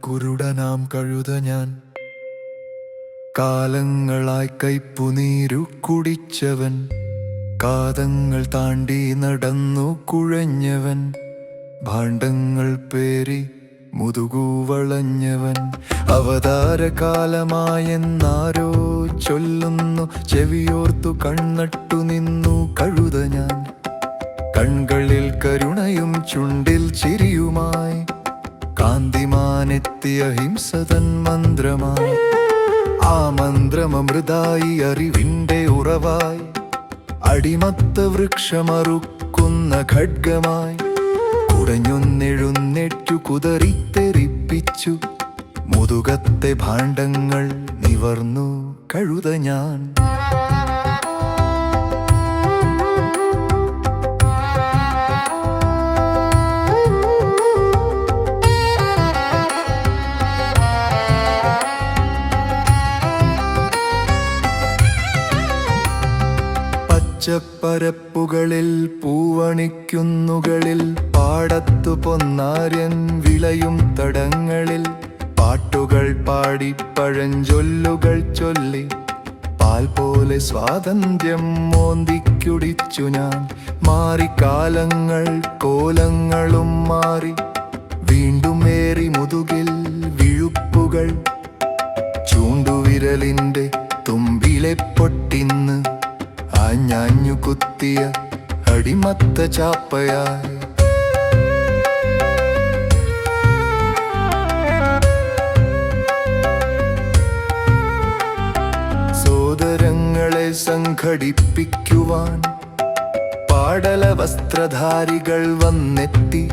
കുരുടനാം കഴുത ഞാൻ, കാലങ്ങളായി കയ്പുനീരു കുടിച്ചവൻ, കാതങ്ങൾ താണ്ടി നടന്നു കുഴഞ്ഞവൻ, ഭാണ്ഡങ്ങൾ പേരി മുതുകുവളഞ്ഞവൻ. അവതാരകാലമായെന്നാരോ ചൊല്ലുന്നു, ചെവിയോർത്തു കണ്ണട്ടു നിന്നു കഴുത ഞാൻ. കൺകളിൽ കരുണയും ചുണ്ടിൽ ചിരിയുമായി, കാന്തിമാനെത്തിയ ഹിംസതൻ മന്ത്രമായി. ആ മന്ത്രമൃതായി അറിവിൻ്റെ ഉറവായി, അടിമത്ത വൃക്ഷമറുക്കുന്ന ഖഡ്ഗമായി. കുടഞ്ഞൊന്നെഴുന്നേറ്റു കുതറിത്തെറിപ്പിച്ചു, മുതുകത്തെ ഭാണ്ഡങ്ങൾ നിവർന്നു കഴുത ഞാൻ. പച്ചപ്പരപ്പുകളിൽ പൂവണിക്കുന്നുകളിൽ, പാടത്തു പൊന്നാര്യൻ വിളയും തടങ്ങളിൽ, പാട്ടുകൾ പാടി പഴഞ്ചൊല്ലുകൾ ചൊല്ലി, പാൽ പോലെ സ്വാതന്ത്ര്യം മോന്തിക്കുടിച്ചു ഞാൻ. മാറിക്കാലങ്ങൾ കോലങ്ങളും മാറി, വീണ്ടുമേറി മുതുകിൽ വിഴുപ്പുകൾ. ചൂണ്ടുവിരലിൻ്റെ തുമ്പിലെ പൊട്ടിന്ന് ആഞ്ഞാഞ്ഞു കുത്തിയ അടിമത്ത ചാപ്പയായി. സോദരങ്ങളെ സംഘടിപ്പിക്കുവാൻ പാടല വസ്ത്രധാരികൾ വന്നെത്തി,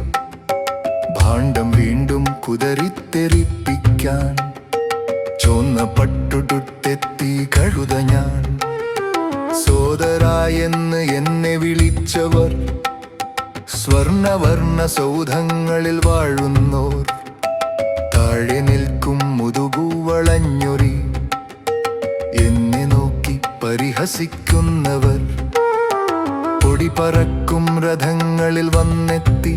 ഭാണ്ഡം വീണ്ടും കുതറിത്തെറിപ്പിക്കാൻ ചുവന്ന പട്ടുടുത്തെത്തി കഴുത ഞാൻ. സോദരായെന്ന് എന്നെ വിളിച്ചവർ, സ്വർണവർണ്ണ സൗധങ്ങളിൽ വാഴുന്നോർ, താഴെ നിൽക്കും മുതുകുവളഞ്ഞൊരി എന്നെ നോക്കി പരിഹസിക്കുന്നവർ, പൊടി പറക്കും രഥങ്ങളിൽ വന്നെത്തി,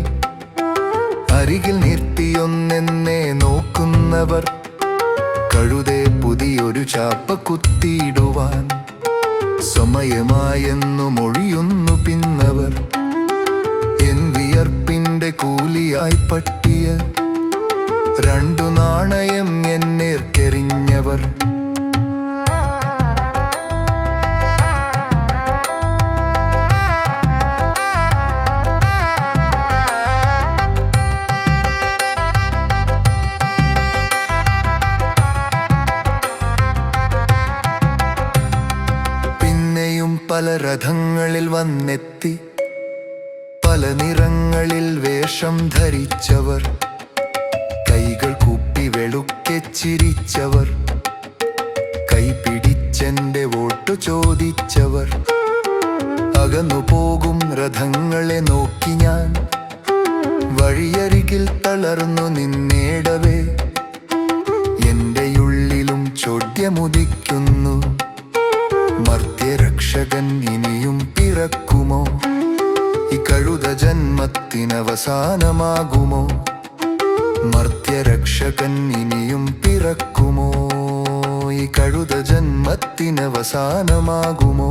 അരികിൽ നിർത്തിയൊന്നെന്നെ നോക്കുന്നവർ, കഴുതെ പുതിയൊരു ചാപ്പ കുത്തിയിടുവാൻ സമയമായെന്നു മൊഴിയുന്നു പിന്നവർ. എൻ വിയർപ്പിൻ്റെ കൂലിയായി പറ്റിയ 2 നാണയം എന്നേർക്കെറിഞ്ഞവർ. പല രഥങ്ങളിൽ വന്നെത്തി, പല നിറങ്ങളിൽ വേഷം ധരിച്ചവർ, കൈകൾ കൂപ്പി വെളുക്കെ ചിരിച്ചവർ, കൈ പിടിച്ചെന്റെ വോട്ടു ചോദിച്ചവർ. അകന്നു പോകും രഥങ്ങളെ നോക്കി ഞാൻ, വഴിയരികിൽ തളർന്നു നിന്നേടവേ, എൻ്റെ ഉള്ളിലും ചോദ്യമുദിക്കുന്നു, മർത്യരക്ഷകൻ ഇനിയും പിറക്കുമോ? ഈ കഴുത ജന്മത്തിനവസാനമാകുമോ? മർത്യരക്ഷകൻ ഇനിയും പിറക്കുമോ? ഈ കഴുത ജന്മത്തിനവസാനമാകുമോ?